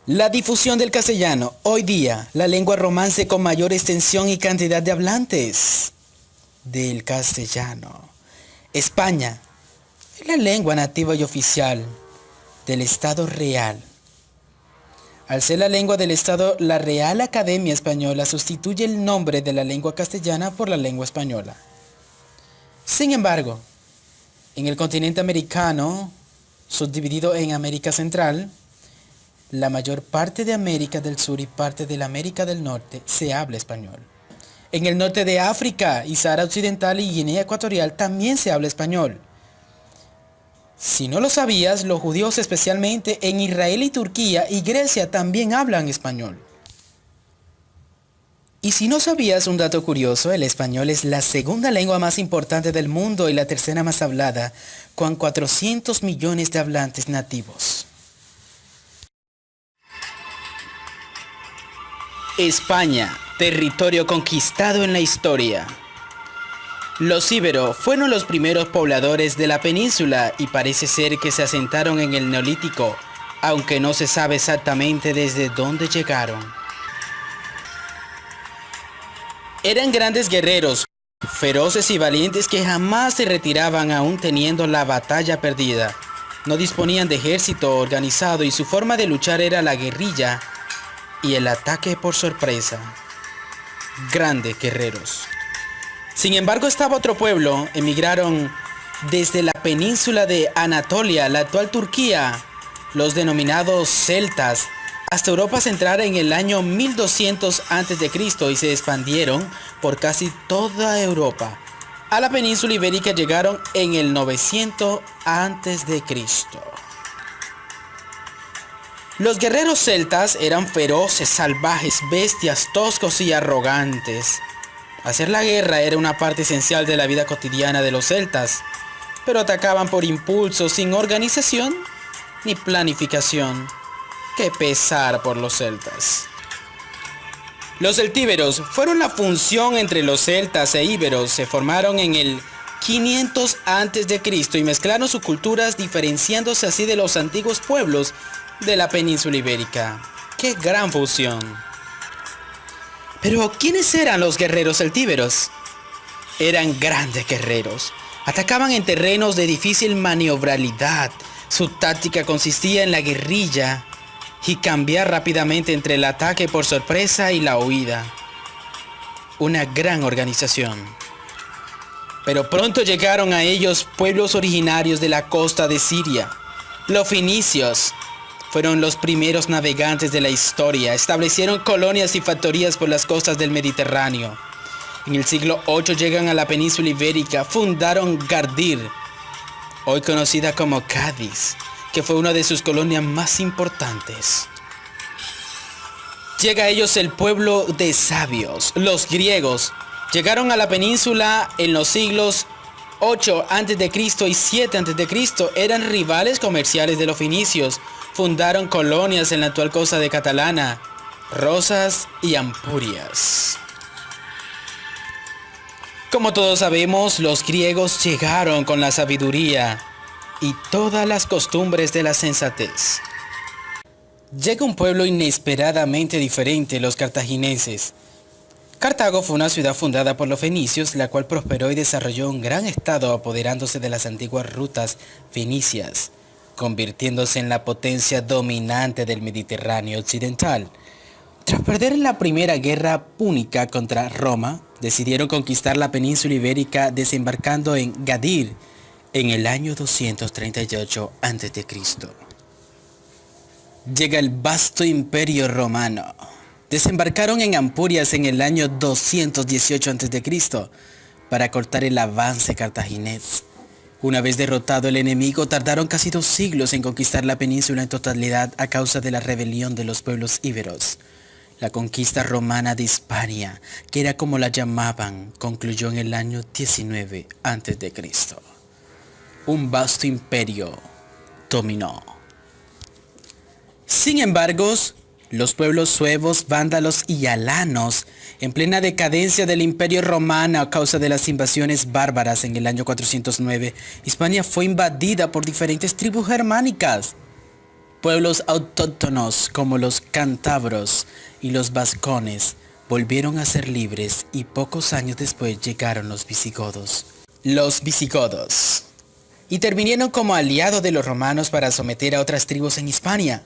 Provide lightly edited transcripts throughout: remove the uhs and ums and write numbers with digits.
La difusión del castellano. Hoy día, la lengua romance con mayor extensión y cantidad de hablantes del castellano. España es la lengua nativa y oficial del Estado Real. Al ser la lengua del Estado, la Real Academia Española sustituye el nombre de la lengua castellana por la lengua española. Sin embargo, en el continente americano, subdividido en América Central, la mayor parte de América del Sur y parte de la América del Norte se habla español. En el norte de África y Sahara Occidental y Guinea Ecuatorial también se habla español. Si no lo sabías, los judíos especialmente en Israel y Turquía y Grecia también hablan español. Y si no sabías un dato curioso, el español es la segunda lengua más importante del mundo y la tercera más hablada, con 400 millones de hablantes nativos. España, territorio conquistado en la historia. Los íberos fueron los primeros pobladores de la península y parece ser que se asentaron en el Neolítico, aunque no se sabe exactamente desde dónde llegaron. Eran grandes guerreros, feroces y valientes que jamás se retiraban aún teniendo la batalla perdida. No disponían de ejército organizado y su forma de luchar era la guerrilla y el ataque por sorpresa. Grandes guerreros. Sin embargo, estaba otro pueblo. Emigraron desde la península de Anatolia, la actual Turquía, los denominados celtas, hasta Europa Central en el año 1200 a.C. y se expandieron por casi toda Europa. A la península ibérica llegaron en el 900 a.C. Los guerreros celtas eran feroces, salvajes, bestias, toscos y arrogantes. Hacer la guerra era una parte esencial de la vida cotidiana de los celtas, pero atacaban por impulso, sin organización ni planificación. ¡Qué pesar por los celtas! Los celtíberos fueron la función entre los celtas e íberos. Se formaron en el 500 a.C. y mezclaron sus culturas, diferenciándose así de los antiguos pueblos de la península ibérica. ¡Qué gran fusión! Pero, ¿quiénes eran los guerreros celtíberos? Eran grandes guerreros. Atacaban en terrenos de difícil maniobrabilidad. Su táctica consistía en la guerrilla y cambiar rápidamente entre el ataque por sorpresa y la huida. Una gran organización. Pero pronto llegaron a ellos pueblos originarios de la costa de Siria. Los fenicios fueron los primeros navegantes de la historia. Establecieron colonias y factorías por las costas del Mediterráneo. En el siglo VIII llegan a la península ibérica. Fundaron Gardir, hoy conocida como Cádiz, que fue una de sus colonias más importantes. Llega a ellos el pueblo de sabios, los griegos. Llegaron a la península en los siglos 8 a.C. y 7 a.C. Eran rivales comerciales de los fenicios. Fundaron colonias en la actual costa de Catalana, Rosas y Ampurias. Como todos sabemos, los griegos llegaron con la sabiduría y todas las costumbres de la sensatez. Llega un pueblo inesperadamente diferente, los cartagineses. Cartago fue una ciudad fundada por los fenicios, la cual prosperó y desarrolló un gran estado apoderándose de las antiguas rutas fenicias, convirtiéndose en la potencia dominante del Mediterráneo occidental. Tras perder en la primera guerra púnica contra Roma, decidieron conquistar la península ibérica desembarcando en Gadir en el año 238 a.C. Llega el vasto imperio romano. Desembarcaron en Ampurias en el año 218 a.C. para cortar el avance cartaginés. Una vez derrotado el enemigo, tardaron casi 2 siglos en conquistar la península en totalidad a causa de la rebelión de los pueblos íberos. La conquista romana de Hispania, que era como la llamaban, concluyó en el año 19 a.C. Un vasto imperio dominó. Sin embargo, los pueblos suevos, vándalos y alanos, en plena decadencia del imperio romano a causa de las invasiones bárbaras en el año 409, Hispania fue invadida por diferentes tribus germánicas. Pueblos autóctonos como los cántabros y los vascones volvieron a ser libres y pocos años después llegaron los visigodos. Los visigodos intervinieron como aliados de los romanos para someter a otras tribus en Hispania.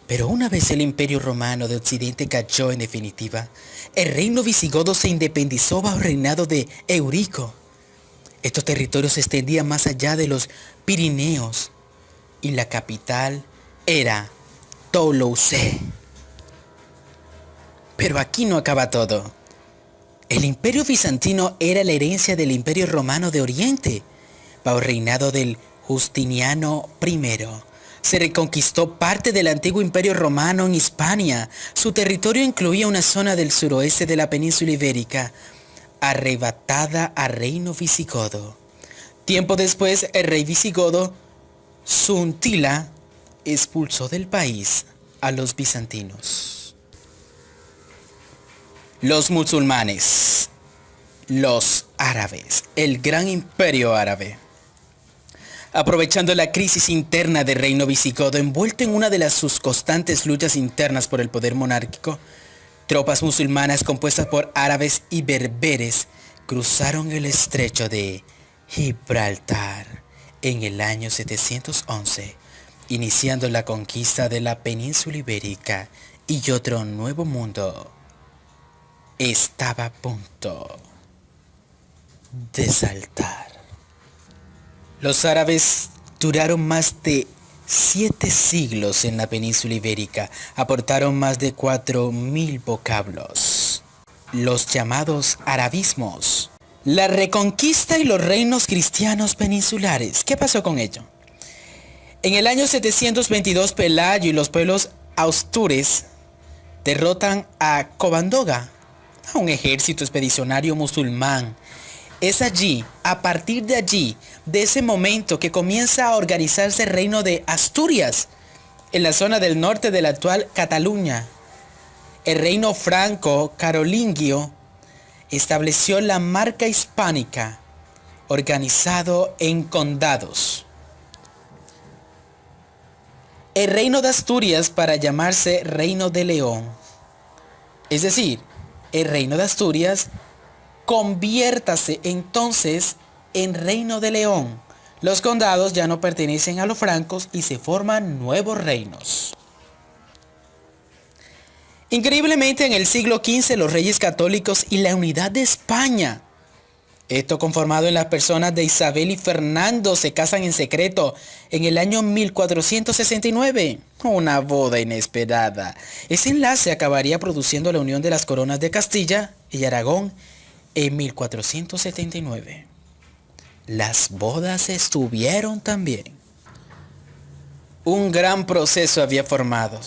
Pero una vez el Imperio Romano de Occidente cayó en definitiva, el reino visigodo se independizó bajo el reinado de Eurico. Estos territorios se extendían más allá de los Pirineos y la capital era Toulouse. Pero aquí no acaba todo. El Imperio Bizantino era la herencia del Imperio Romano de Oriente. Bajo el reinado del Justiniano I, se reconquistó parte del antiguo Imperio Romano en Hispania. Su territorio incluía una zona del suroeste de la península ibérica, arrebatada al reino visigodo. Tiempo después, el rey visigodo, Suntila, expulsó del país a los bizantinos. Los musulmanes, los árabes, el gran imperio árabe. Aprovechando la crisis interna del reino visigodo, envuelto en una de sus constantes luchas internas por el poder monárquico, tropas musulmanas compuestas por árabes y berberes cruzaron el estrecho de Gibraltar en el año 711, iniciando la conquista de la península ibérica, y otro nuevo mundo estaba a punto de saltar. Los árabes duraron más de 7 siglos en la península ibérica, aportaron más de 4.000 vocablos, los llamados arabismos. La reconquista y los reinos cristianos peninsulares. ¿Qué pasó con ello? En el año 722, Pelayo y los pueblos astures derrotan a Covadonga, a un ejército expedicionario musulmán. Es allí, a partir de allí, de ese momento, que comienza a organizarse el reino de Asturias, en la zona del norte de la actual Cataluña. El reino franco-carolingio estableció la marca hispánica, organizado en condados. El reino de Asturias para llamarse Reino de León. Es decir, el reino de Asturias conviértase entonces en Reino de León. Los condados ya no pertenecen a los francos y se forman nuevos reinos. Increíblemente, en el siglo XV los reyes católicos y la unidad de España, esto conformado en las personas de Isabel y Fernando, se casan en secreto en el año 1469. Una boda inesperada. Ese enlace acabaría produciendo la unión de las coronas de Castilla y Aragón en 1479. Las bodas estuvieron también. Un gran proceso había formado.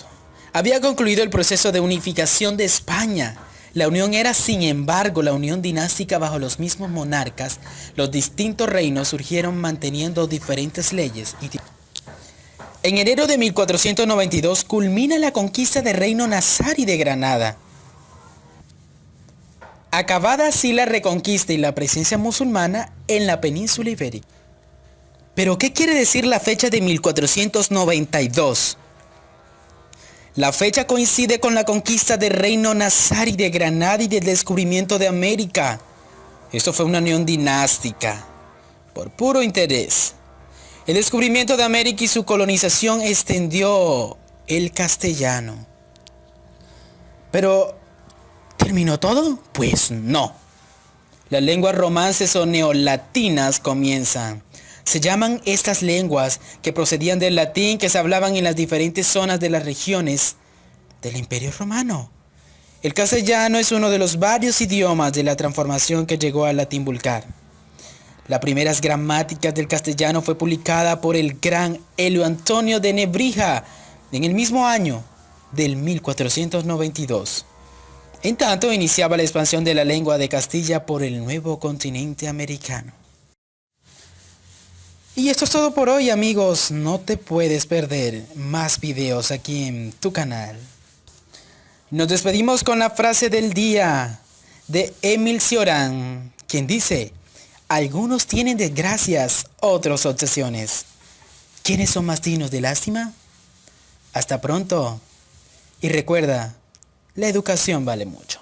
Había concluido el proceso de unificación de España. La unión era, sin embargo, la unión dinástica bajo los mismos monarcas. Los distintos reinos surgieron manteniendo diferentes leyes. En enero de 1492 culmina la conquista del reino nazarí de Granada. Acabada así la reconquista y la presencia musulmana en la península ibérica. ¿Pero qué quiere decir la fecha de 1492? La fecha coincide con la conquista del reino nazarí de Granada y del descubrimiento de América. Esto fue una unión dinástica, por puro interés. El descubrimiento de América y su colonización extendió el castellano. Pero, ¿terminó todo? Pues no. Las lenguas romances o neolatinas comienzan. Se llaman estas lenguas, que procedían del latín, que se hablaban en las diferentes zonas de las regiones del Imperio Romano. El castellano es uno de los varios idiomas de la transformación que llegó al latín vulgar. Las primeras gramáticas del castellano fue publicada por el gran Helio Antonio de Nebrija en el mismo año del 1492. En tanto, iniciaba la expansión de la lengua de Castilla por el nuevo continente americano. Y esto es todo por hoy, amigos. No te puedes perder más videos aquí en tu canal. Nos despedimos con la frase del día de Émile Cioran, quien dice: algunos tienen desgracias, otros obsesiones. ¿Quiénes son más dignos de lástima? Hasta pronto. Y recuerda, la educación vale mucho.